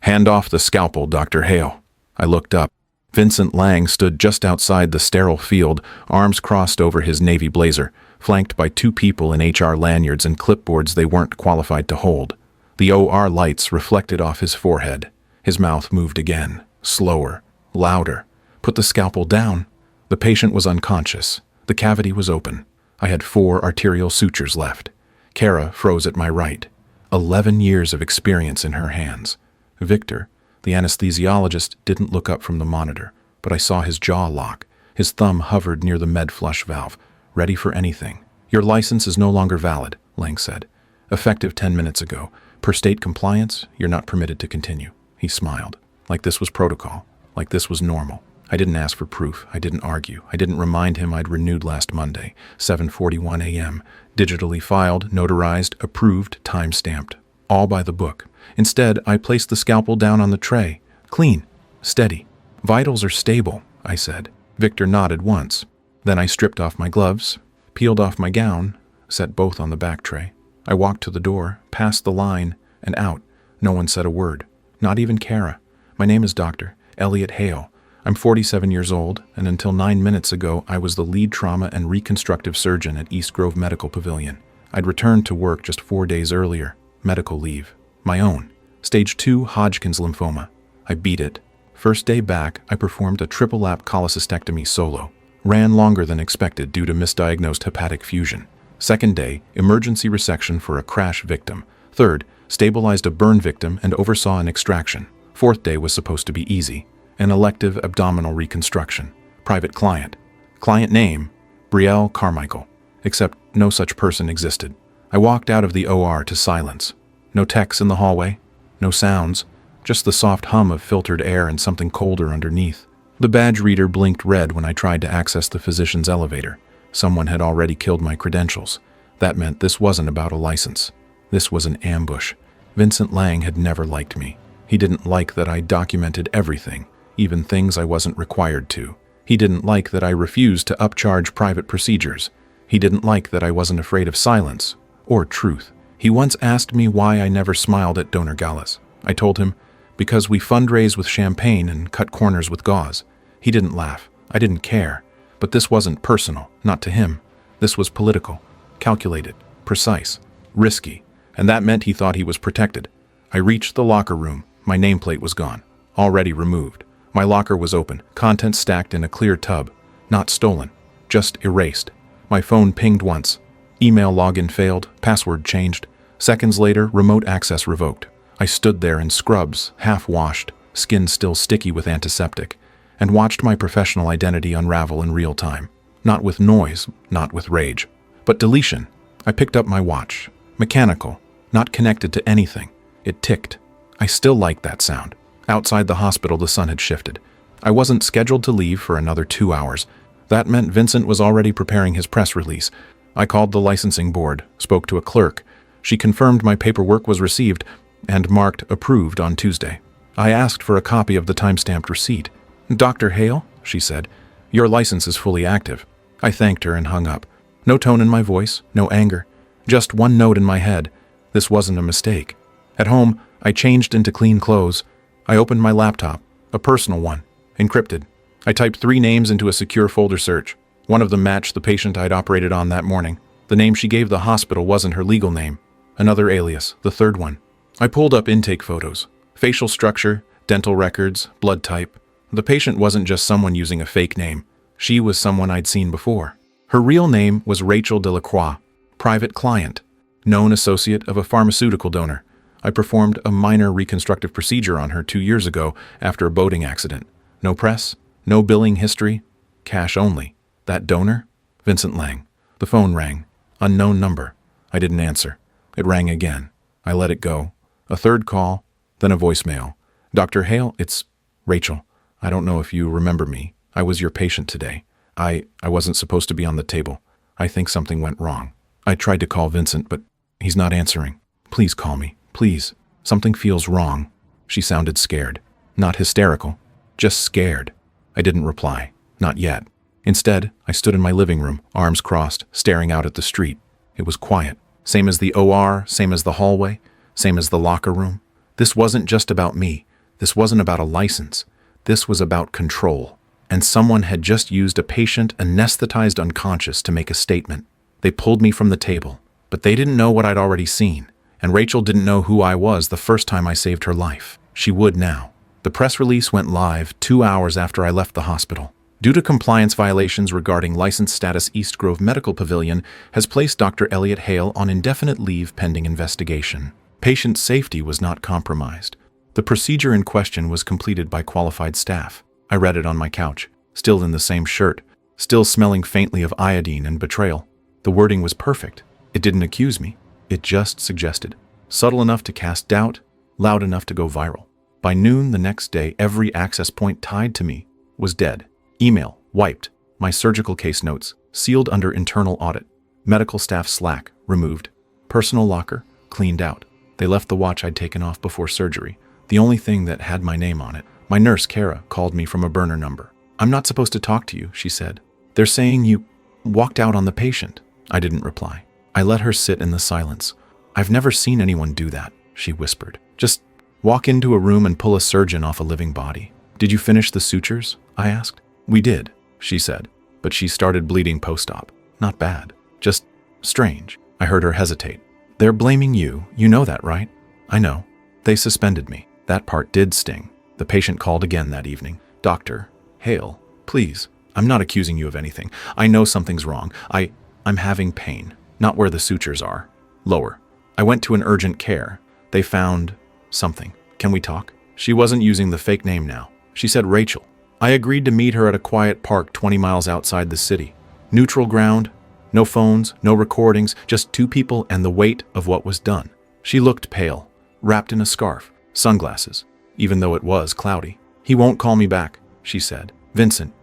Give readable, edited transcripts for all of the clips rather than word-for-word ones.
"Hand off the scalpel, Dr. Hale." I looked up. Vincent Lang stood just outside the sterile field, arms crossed over his navy blazer, flanked by two people in HR lanyards and clipboards they weren't qualified to hold. The OR lights reflected off his forehead. His mouth moved again, slower, louder. "Put the scalpel down." The patient was unconscious. The cavity was open. I had 4 arterial sutures left. Kara froze at my right. 11 years of experience in her hands. Victor, the anesthesiologist, didn't look up from the monitor, but I saw his jaw lock. His thumb hovered near the med flush valve, ready for anything. "Your license is no longer valid," Lang said. "Effective 10 minutes ago. Per state compliance, you're not permitted to continue." He smiled. Like this was protocol. Like this was normal. I didn't ask for proof. I didn't argue. I didn't remind him I'd renewed last Monday, 7:41 a.m., digitally filed, notarized, approved, time-stamped. All by the book. Instead, I placed the scalpel down on the tray. Clean. Steady. "Vitals are stable," I said. Victor nodded once. Then I stripped off my gloves, peeled off my gown, set both on the back tray. I walked to the door, past the line, and out. No one said a word. Not even Kara. "My name is Dr. Elliot Hale. I'm 47 years old, and until 9 minutes ago, I was the lead trauma and reconstructive surgeon at East Grove Medical Pavilion. I'd returned to work just 4 days earlier. Medical leave. My own. Stage 2 Hodgkin's lymphoma. I beat it. First day back, I performed a triple lap cholecystectomy solo. Ran longer than expected due to misdiagnosed hepatic fusion. Second day, emergency resection for a crash victim. Third, stabilized a burn victim and oversaw an extraction. Fourth day was supposed to be easy. An elective abdominal reconstruction. Private client. Client name, Brielle Carmichael. Except no such person existed. I walked out of the OR to silence. No techs in the hallway. No sounds. Just the soft hum of filtered air and something colder underneath. The badge reader blinked red when I tried to access the physician's elevator. Someone had already killed my credentials. That meant this wasn't about a license. This was an ambush. Vincent Lang had never liked me. He didn't like that I documented everything, even things I wasn't required to. He didn't like that I refused to upcharge private procedures. He didn't like that I wasn't afraid of silence or truth. He once asked me why I never smiled at donor galas. I told him, because we fundraise with champagne and cut corners with gauze. He didn't laugh. I didn't care. But this wasn't personal, not to him. This was political, calculated, precise, risky, and that meant he thought he was protected. I reached the locker room. My nameplate was gone, already removed. My locker was open, contents stacked in a clear tub. Not stolen, just erased. My phone pinged once. Email login failed, password changed. Seconds later, remote access revoked. I stood there in scrubs, half-washed, skin still sticky with antiseptic, and watched my professional identity unravel in real time. Not with noise, not with rage, but deletion. I picked up my watch. Mechanical, not connected to anything. It ticked. I still liked that sound. Outside the hospital, the sun had shifted. I wasn't scheduled to leave for another 2 hours. That meant Vincent was already preparing his press release. I called the licensing board, spoke to a clerk. She confirmed my paperwork was received and marked approved on Tuesday. I asked for a copy of the time-stamped receipt. "Dr. Hale," she said, "your license is fully active." I thanked her and hung up. No tone in my voice, no anger. Just one note in my head. This wasn't a mistake. At home, I changed into clean clothes. I opened my laptop, a personal one, encrypted. I typed 3 names into a secure folder search. One of them matched the patient I'd operated on that morning. The name she gave the hospital wasn't her legal name. Another alias, the third one. I pulled up intake photos, facial structure, dental records, blood type. The patient wasn't just someone using a fake name. She was someone I'd seen before. Her real name was Rachel Delacroix, private client, known associate of a pharmaceutical donor. I performed a minor reconstructive procedure on her 2 years ago after a boating accident. No press, no billing history, cash only. That donor? Vincent Lang. The phone rang. Unknown number. I didn't answer. It rang again. I let it go. A third call, then a voicemail. "Dr. Hale, it's Rachel. I don't know if you remember me. I was your patient today. I wasn't supposed to be on the table. I think something went wrong. I tried to call Vincent, but he's not answering. Please call me. Please. Something feels wrong." She sounded scared. Not hysterical. Just scared. I didn't reply. Not yet. Instead, I stood in my living room, arms crossed, staring out at the street. It was quiet. Same as the OR, same as the hallway, same as the locker room. This wasn't just about me. This wasn't about a license. This was about control. And someone had just used a patient anesthetized unconscious to make a statement. They pulled me from the table, but they didn't know what I'd already seen. And Rachel didn't know who I was the first time I saved her life. She would now. The press release went live 2 hours after I left the hospital. Due to compliance violations regarding license status, East Grove Medical Pavilion has placed Dr. Elliot Hale on indefinite leave pending investigation. Patient safety was not compromised. The procedure in question was completed by qualified staff. I read it on my couch, still in the same shirt, still smelling faintly of iodine and betrayal. The wording was perfect. It didn't accuse me. It just suggested. Subtle enough to cast doubt, loud enough to go viral. By noon the next day, every access point tied to me was dead. Email wiped. My surgical case notes sealed under internal audit. Medical staff Slack removed. Personal locker cleaned out. They left the watch I'd taken off before surgery, the only thing that had my name on it. My nurse, Kara, called me from a burner number. "I'm not supposed to talk to you," she said. "They're saying you walked out on the patient." I didn't reply. I let her sit in the silence. "I've never seen anyone do that," she whispered. "Just walk into a room and pull a surgeon off a living body." "Did you finish the sutures?" I asked. "We did," she said, "but she started bleeding post-op. Not bad, just strange." I heard her hesitate. "They're blaming you. You know that, right?" "I know. They suspended me." That part did sting. The patient called again that evening. "Dr. Hale, please. I'm not accusing you of anything. I know something's wrong. I'm having pain. Not where the sutures are. Lower. I went to an urgent care. They found something. Can we talk?" She wasn't using the fake name now. She said Rachel. I agreed to meet her at a quiet park 20 miles outside the city. Neutral ground, no phones, no recordings, just two people and the weight of what was done. She looked pale, wrapped in a scarf, sunglasses, even though it was cloudy. "He won't call me back," she said. "Vincent,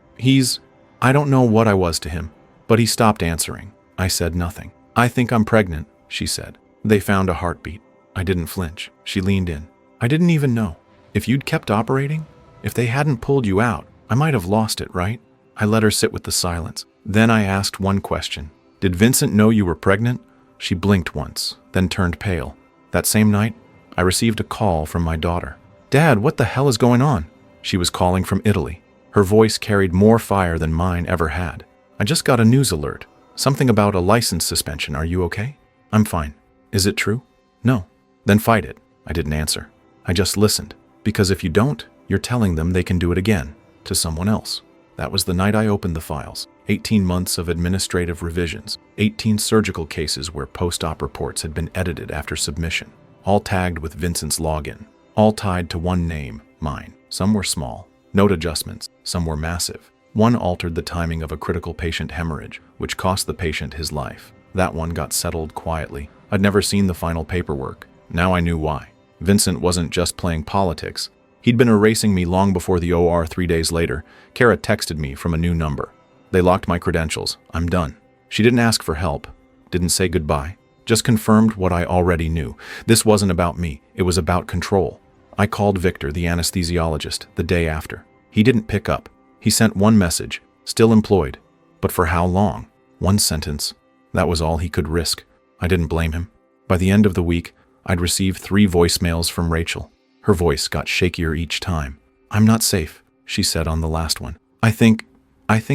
I don't know what I was to him, but he stopped answering." I said nothing. "I think I'm pregnant," she said. "They found a heartbeat." I didn't flinch. She leaned in. "I didn't even know. If you'd kept operating, if they hadn't pulled you out, I might have lost it, right?" I let her sit with the silence. Then I asked one question. "Did Vincent know you were pregnant?" She blinked once, then turned pale. That same night, I received a call from my daughter. "Dad, what the hell is going on?" She was calling from Italy. Her voice carried more fire than mine ever had. "I just got a news alert. Something about a license suspension. Are you okay?" "I'm fine." "Is it true?" "No." "Then fight it." I didn't answer. I just listened. Because if you don't, you're telling them they can do it again, to someone else. That was the night I opened the files. 18 months of administrative revisions. 18 surgical cases where post-op reports had been edited after submission. All tagged with Vincent's login. All tied to one name, mine. Some were small. Note adjustments. Some were massive. One altered the timing of a critical patient hemorrhage, which cost the patient his life. That one got settled quietly. I'd never seen the final paperwork. Now I knew why. Vincent wasn't just playing politics. He'd been erasing me long before the OR 3 days later. Kara texted me from a new number. They locked my credentials. I'm done. She didn't ask for help. Didn't say goodbye. Just confirmed what I already knew. This wasn't about me. It was about control. I called Victor, the anesthesiologist, the day after. He didn't pick up. He sent one message. Still employed. But for how long? One sentence. That was all he could risk. I didn't blame him. By the end of the week, I'd received 3 voicemails from Rachel. Her voice got shakier each time. "I'm not safe," she said on the last one. I think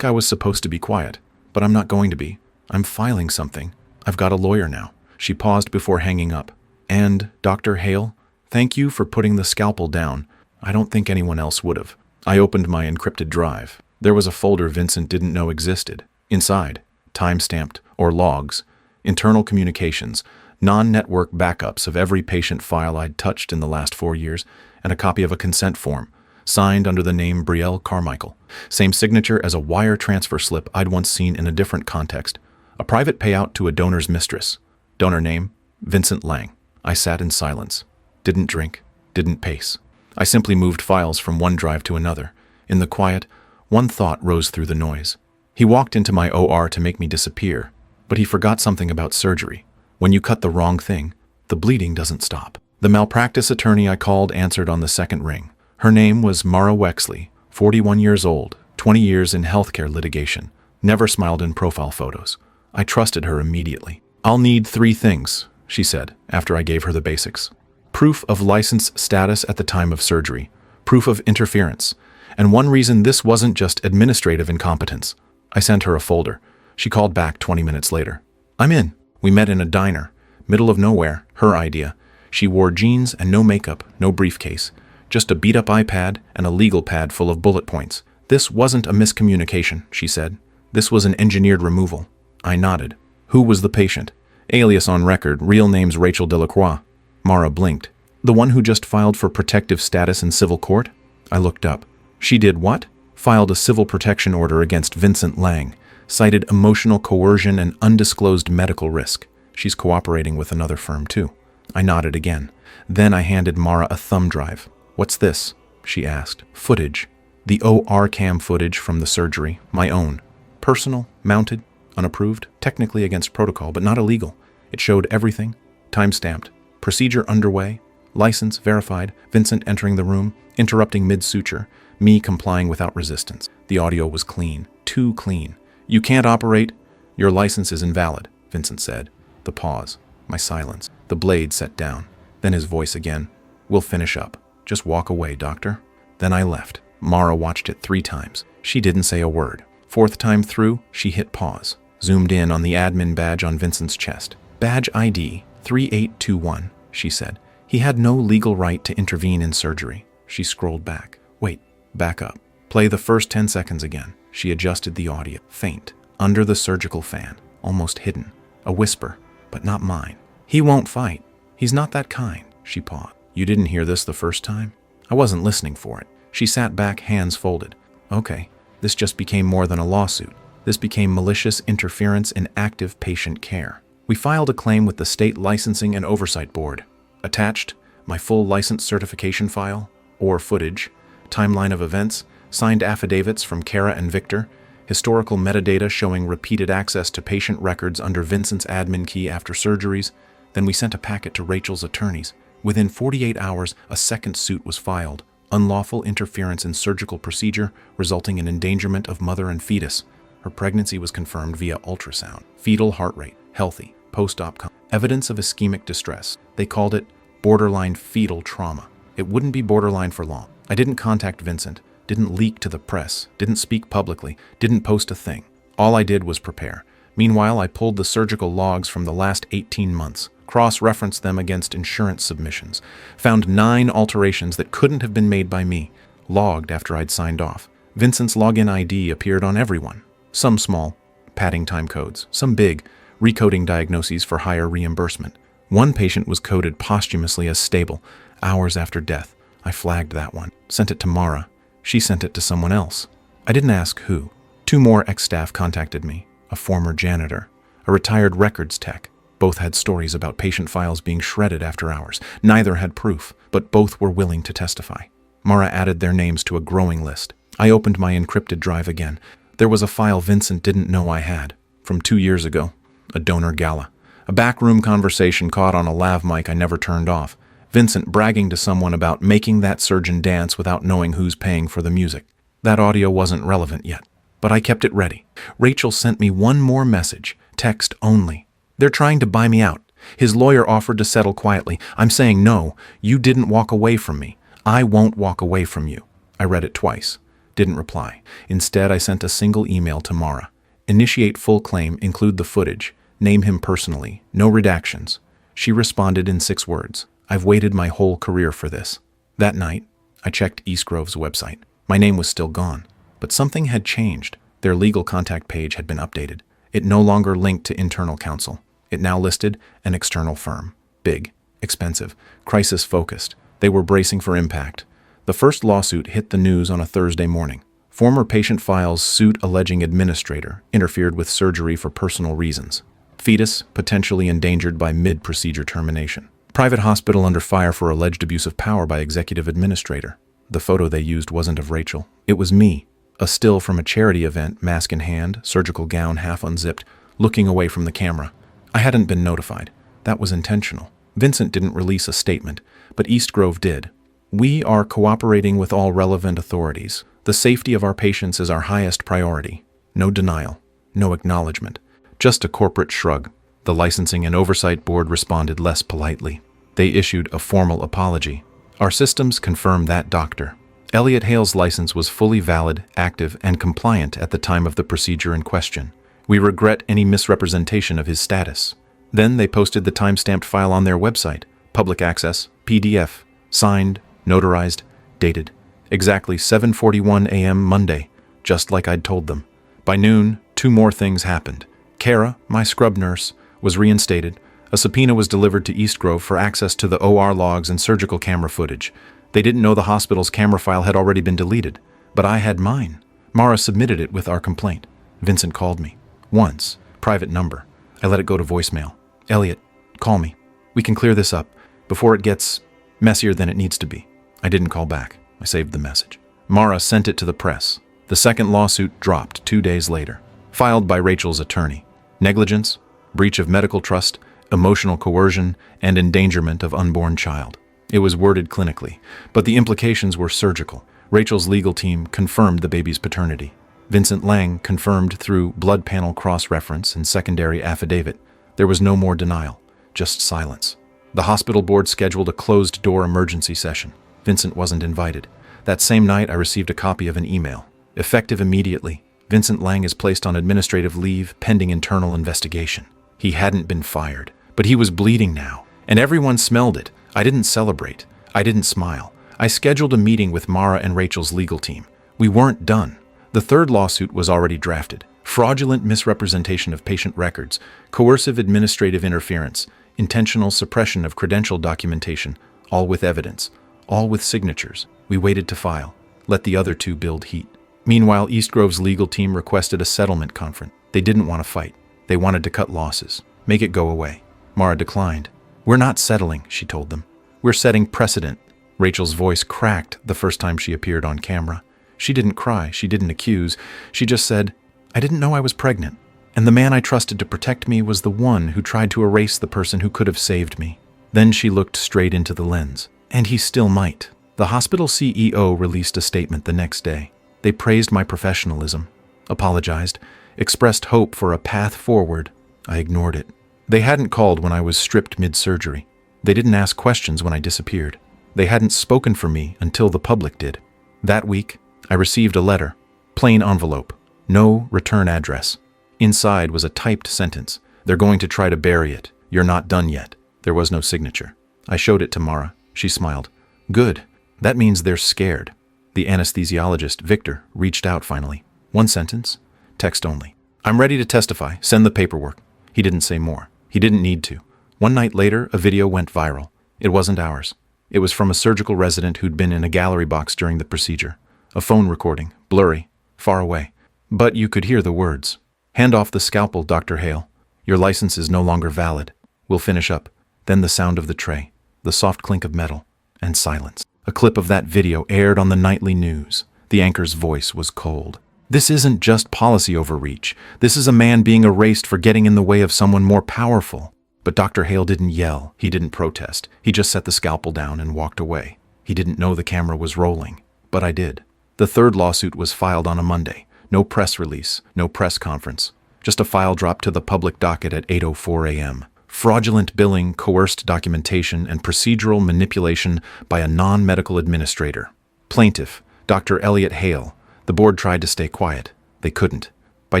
I was supposed to be quiet, but I'm not going to be. I'm filing something. I've got a lawyer now." She paused before hanging up. "And, Dr. Hale, thank you for putting the scalpel down. I don't think anyone else would have." I opened my encrypted drive. There was a folder Vincent didn't know existed. Inside, time-stamped, or logs, internal communications, non-network backups of every patient file I'd touched in the last 4 years, and a copy of a consent form, signed under the name Brielle Carmichael. Same signature as a wire transfer slip I'd once seen in a different context. A private payout to a donor's mistress. Donor name, Vincent Lang. I sat in silence. Didn't drink. Didn't pace. I simply moved files from one drive to another. In the quiet, one thought rose through the noise. He walked into my OR to make me disappear, but he forgot something about surgery. When you cut the wrong thing, the bleeding doesn't stop. The malpractice attorney I called answered on the second ring. Her name was Mara Wexley, 41 years old, 20 years in healthcare litigation, never smiled in profile photos. I trusted her immediately. "I'll need 3 things, she said, after I gave her the basics. Proof of license status at the time of surgery, Proof of interference. And one reason this wasn't just administrative incompetence. I sent her a folder. She called back 20 minutes later. I'm in. We met in a diner. Middle of nowhere. Her idea. She wore jeans and no makeup, no briefcase. Just a beat-up iPad and a legal pad full of bullet points. This wasn't a miscommunication, she said. This was an engineered removal. I nodded. Who was the patient? Alias on record, real name's Rachel Delacroix. Mara blinked. The one who just filed for protective status in civil court? I looked up. She did what? Filed a civil protection order against Vincent Lang. Cited emotional coercion and undisclosed medical risk. She's cooperating with another firm too. I nodded again. Then I handed Mara a thumb drive. What's this? She asked. Footage. The OR cam footage from the surgery. My own. Personal, mounted, unapproved, technically against protocol, but not illegal. It showed everything. Time-stamped. Procedure underway. License verified. Vincent entering the room. Interrupting mid-suture. Me complying without resistance. The audio was clean. Too clean. You can't operate. Your license is invalid, Vincent said. The pause. My silence. The blade set down. Then his voice again. We'll finish up. Just walk away, doctor. Then I left. Mara watched it 3 times. She didn't say a word. 4th time through, she hit pause. Zoomed in on the admin badge on Vincent's chest. Badge ID 3821, she said. He had no legal right to intervene in surgery. She scrolled back. Wait, back up. Play the first 10 seconds again. She adjusted the audio. Faint. Under the surgical fan. Almost hidden. A whisper, but not mine. He won't fight. He's not that kind. She paused. You didn't hear this the first time? I wasn't listening for it. She sat back, hands folded. Okay, this just became more than a lawsuit. This became malicious interference in active patient care. We filed a claim with the State Licensing and Oversight Board. Attached, my full license certification file, or footage, timeline of events, signed affidavits from Kara and Victor, historical metadata showing repeated access to patient records under Vincent's admin key after surgeries. Then we sent a packet to Rachel's attorneys. Within 48 hours, a second suit was filed. Unlawful interference in surgical procedure resulting in endangerment of mother and fetus. Her pregnancy was confirmed via ultrasound. Fetal heart rate, healthy. Post-op evidence of ischemic distress. They called it borderline fetal trauma. It wouldn't be borderline for long. I didn't contact Vincent, didn't leak to the press, didn't speak publicly, didn't post a thing. All I did was prepare. Meanwhile, I pulled the surgical logs from the last 18 months, cross-referenced them against insurance submissions, found 9 alterations that couldn't have been made by me, logged after I'd signed off. Vincent's login ID appeared on everyone. Some small, padding time codes, some big, recoding diagnoses for higher reimbursement. One patient was coded posthumously as stable, hours after death. I flagged that one, sent it to Mara. She sent it to someone else. I didn't ask who. 2 more ex-staff contacted me, a former janitor, a retired records tech. Both had stories about patient files being shredded after hours. Neither had proof, but both were willing to testify. Mara added their names to a growing list. I opened my encrypted drive again. There was a file Vincent didn't know I had, from 2 years ago, a donor gala. A backroom conversation caught on a lav mic I never turned off. Vincent bragging to someone about making that surgeon dance without knowing who's paying for the music. That audio wasn't relevant yet, but I kept it ready. Rachel sent me one more message, text only. They're trying to buy me out. His lawyer offered to settle quietly. I'm saying no, you didn't walk away from me. I won't walk away from you. I read it twice. Didn't reply. Instead, I sent a single email to Mara. Initiate full claim, include the footage. Name him personally. No redactions. She responded in 6 words. I've waited my whole career for this. That night, I checked East Grove's website. My name was still gone, but something had changed. Their legal contact page had been updated. It no longer linked to internal counsel. It now listed an external firm. Big, expensive, crisis-focused. They were bracing for impact. The first lawsuit hit the news on a Thursday morning. Former patient files suit alleging administrator interfered with surgery for personal reasons. Fetus potentially endangered by mid-procedure termination. Private hospital under fire for alleged abuse of power by executive administrator. The photo they used wasn't of Rachel. It was me. A still from a charity event, mask in hand, surgical gown half unzipped, looking away from the camera. I hadn't been notified. That was intentional. Vincent didn't release a statement, but East Grove did. We are cooperating with all relevant authorities. The safety of our patients is our highest priority. No denial. No acknowledgement. Just a corporate shrug. The Licensing and Oversight Board responded less politely. They issued a formal apology. Our systems confirm that, doctor. Elliot Hale's license was fully valid, active, and compliant at the time of the procedure in question. We regret any misrepresentation of his status. Then they posted the time-stamped file on their website, public access, PDF, signed, notarized, dated. Exactly 7:41 a.m. Monday, just like I'd told them. By noon, 2 more things happened. Kara, my scrub nurse, was reinstated. A subpoena was delivered to East Grove for access to the OR logs and surgical camera footage. They didn't know the hospital's camera file had already been deleted, but I had mine. Mara submitted it with our complaint. Vincent called me. Once. Private number. I let it go to voicemail. Elliot, call me. We can clear this up before it gets messier than it needs to be. I didn't call back. I saved the message. Mara sent it to the press. The second lawsuit dropped 2 days later, filed by Rachel's attorney. Negligence, breach of medical trust, emotional coercion, and endangerment of unborn child. It was worded clinically, but the implications were surgical. Rachel's legal team confirmed the baby's paternity. Vincent Lang confirmed through blood panel cross-reference and secondary affidavit. There was no more denial, just silence. The hospital board scheduled a closed-door emergency session. Vincent wasn't invited. That same night, I received a copy of an email. Effective immediately, Vincent Lang is placed on administrative leave pending internal investigation. He hadn't been fired, but he was bleeding now, and everyone smelled it. I didn't celebrate. I didn't smile. I scheduled a meeting with Mara and Rachel's legal team. We weren't done. The third lawsuit was already drafted. Fraudulent misrepresentation of patient records, coercive administrative interference, intentional suppression of credential documentation, all with evidence, all with signatures. We waited to file. Let the other 2 build heat. Meanwhile, East Grove's legal team requested a settlement conference. They didn't want to fight. They wanted to cut losses, make it go away. Mara declined. We're not settling, she told them. We're setting precedent. Rachel's voice cracked the first time she appeared on camera. She didn't cry, she didn't accuse. She just said, I didn't know I was pregnant. And the man I trusted to protect me was the one who tried to erase the person who could have saved me. Then she looked straight into the lens. And he still might. The hospital CEO released a statement the next day. They praised my professionalism, apologized, expressed hope for a path forward. I ignored it. They hadn't called when I was stripped mid-surgery. They didn't ask questions when I disappeared. They hadn't spoken for me until the public did. That week, I received a letter, plain envelope, no return address. Inside was a typed sentence. They're going to try to bury it. You're not done yet. There was no signature. I showed it to Mara. She smiled. Good. That means they're scared. The anesthesiologist, Victor, reached out finally. 1 sentence, text only. I'm ready to testify. Send the paperwork. He didn't say more. He didn't need to. 1 night later, a video went viral. It wasn't ours. It was from a surgical resident who'd been in a gallery box during the procedure. A phone recording, blurry, far away. But you could hear the words. Hand off the scalpel, Dr. Hale. Your license is no longer valid. We'll finish up. Then the sound of the tray, the soft clink of metal, and silence. A clip of that video aired on the nightly news. The anchor's voice was cold. This isn't just policy overreach. This is a man being erased for getting in the way of someone more powerful. But Dr. Hale didn't yell. He didn't protest. He just set the scalpel down and walked away. He didn't know the camera was rolling. But I did. The third lawsuit was filed on a Monday. No press release, no press conference. Just a file dropped to the public docket at 8:04 a.m. Fraudulent billing, coerced documentation, and procedural manipulation by a non-medical administrator. Plaintiff, Dr. Elliot Hale. The board tried to stay quiet. They couldn't. By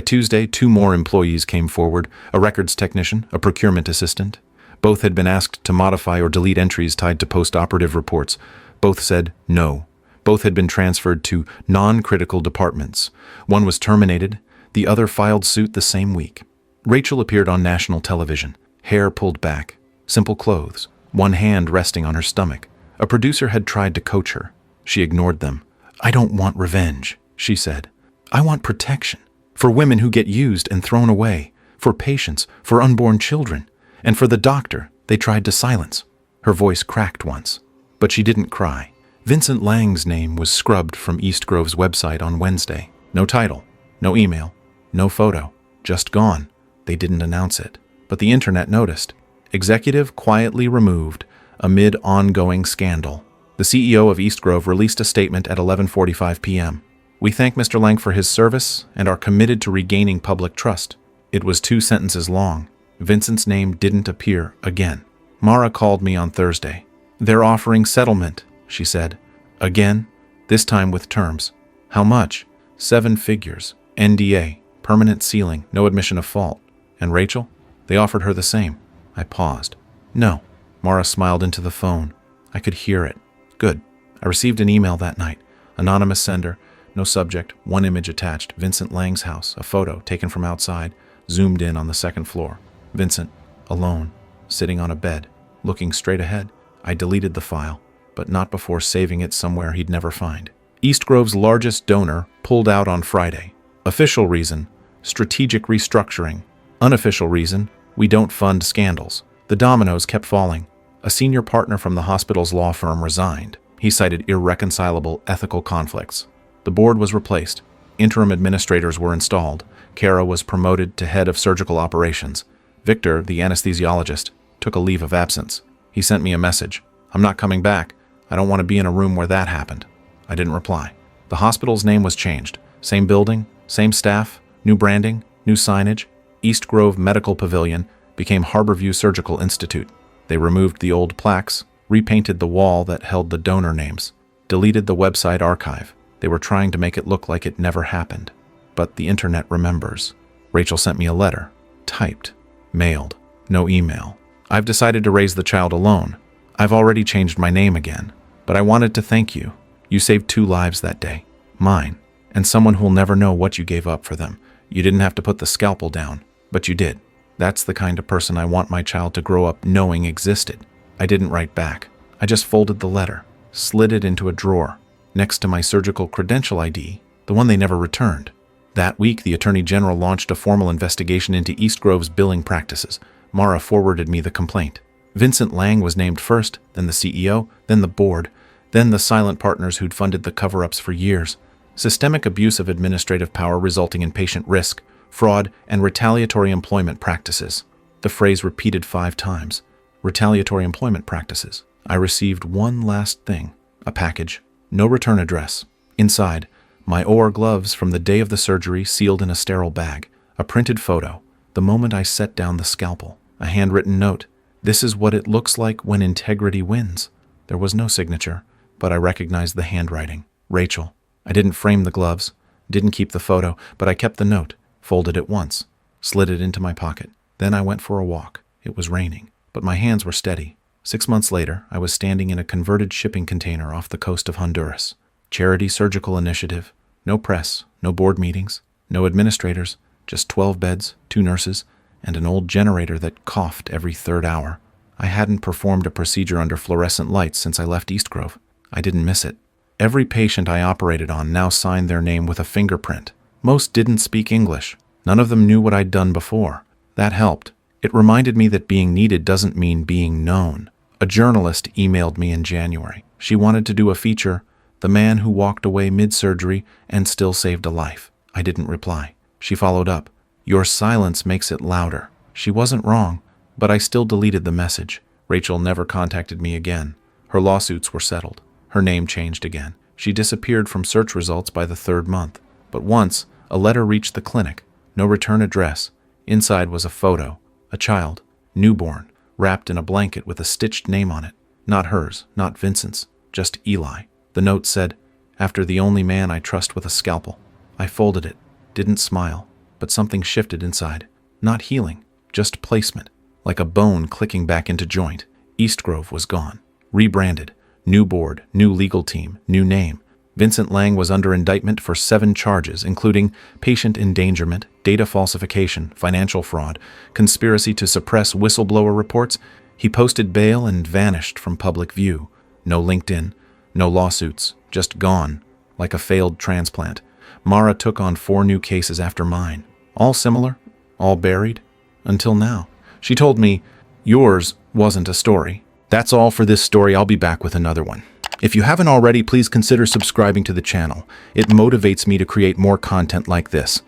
Tuesday, 2 more employees came forward, a records technician, a procurement assistant. Both had been asked to modify or delete entries tied to post-operative reports. Both said no. Both had been transferred to non-critical departments. One was terminated. The other filed suit the same week. Rachel appeared on national television. Hair pulled back, simple clothes, 1 hand resting on her stomach. A producer had tried to coach her. She ignored them. I don't want revenge, she said. I want protection. For women who get used and thrown away. For patients, for unborn children. And for the doctor they tried to silence. Her voice cracked once. But she didn't cry. Vincent Lang's name was scrubbed from East Grove's website on Wednesday. No title, no email, no photo. Just gone. They didn't announce it. But the internet noticed. Executive quietly removed amid ongoing scandal. The CEO of East Grove released a statement at 11:45 p.m. We thank Mr. Lang for his service and are committed to regaining public trust. It was 2 sentences long. Vincent's name didn't appear again. Mara called me on Thursday. They're offering settlement, she said. Again? this time with terms. How much? 7 figures. NDA. Permanent sealing. No admission of fault. And Rachel? They offered her the same. I paused. No. Mara smiled into the phone. I could hear it. Good. I received an email that night. Anonymous sender. No subject. 1 image attached. Vincent Lang's house. A photo taken from outside. Zoomed in on the 2nd floor. Vincent. Alone. Sitting on a bed. Looking straight ahead. I deleted the file, but not before saving it somewhere he'd never find. East Grove's largest donor pulled out on Friday. Official reason, strategic restructuring. Unofficial reason, we don't fund scandals. The dominoes kept falling. A senior partner from the hospital's law firm resigned. He cited irreconcilable ethical conflicts. The board was replaced. Interim administrators were installed. Kara was promoted to head of surgical operations. Victor, the anesthesiologist, took a leave of absence. He sent me a message. I'm not coming back. I don't want to be in a room where that happened. I didn't reply. The hospital's name was changed. Same building, same staff, new branding, new signage. East Grove Medical Pavilion became Harborview Surgical Institute. They removed the old plaques, repainted the wall that held the donor names, deleted the website archive. They were trying to make it look like it never happened. But the internet remembers. Rachel sent me a letter. Typed. Mailed. No email. I've decided to raise the child alone. I've already changed my name again. But I wanted to thank you. You saved 2 lives that day. Mine. And someone who'll never know what you gave up for them. You didn't have to put the scalpel down. But you did. That's the kind of person I want my child to grow up knowing existed. I didn't write back. I just folded the letter, slid it into a drawer, next to my surgical credential ID, the one they never returned. That week, the Attorney General launched a formal investigation into East Grove's billing practices. Mara forwarded me the complaint. Vincent Lang was named first, then the CEO, then the board, then the silent partners who'd funded the cover-ups for years. Systemic abuse of administrative power resulting in patient risk, fraud, and retaliatory employment practices. The phrase repeated 5 times. Retaliatory employment practices. I received one last thing. A package. No return address. Inside, my OR gloves from the day of the surgery sealed in a sterile bag. A printed photo. The moment I set down the scalpel. A handwritten note. This is what it looks like when integrity wins. There was no signature, but I recognized the handwriting. Rachel. I didn't frame the gloves, didn't keep the photo, but I kept the note, folded it once, slid it into my pocket. Then I went for a walk. It was raining, but my hands were steady. 6 months later, I was standing in a converted shipping container off the coast of Honduras. Charity surgical initiative. No press, no board meetings, no administrators, just 12 beds, 2 nurses, and an old generator that coughed every 3rd hour. I hadn't performed a procedure under fluorescent lights since I left East Grove. I didn't miss it. Every patient I operated on now signed their name with a fingerprint. Most didn't speak English. None of them knew what I'd done before. That helped. It reminded me that being needed doesn't mean being known. A journalist emailed me in January. She wanted to do a feature, The Man Who Walked Away Mid-Surgery and Still Saved a Life. I didn't reply. She followed up. Your silence makes it louder. She wasn't wrong, but I still deleted the message. Rachel never contacted me again. Her lawsuits were settled. Her name changed again. She disappeared from search results by the 3rd month. But once, a letter reached the clinic. No return address. Inside was a photo. A child. Newborn. Wrapped in a blanket with a stitched name on it. Not hers, not Vincent's. Just Eli. The note said, after the only man I trust with a scalpel. I folded it. Didn't smile. But something shifted inside. Not healing. Just placement. Like a bone clicking back into joint. East Grove was gone. Rebranded. New board, new legal team, new name. Vincent Lang was under indictment for 7 charges, including patient endangerment, data falsification, financial fraud, conspiracy to suppress whistleblower reports. He posted bail and vanished from public view. No LinkedIn, no lawsuits, just gone, like a failed transplant. Mara took on 4 new cases after mine. All similar, all buried, until now. She told me, yours wasn't a story. That's all for this story. I'll be back with another one. If you haven't already, please consider subscribing to the channel. It motivates me to create more content like this.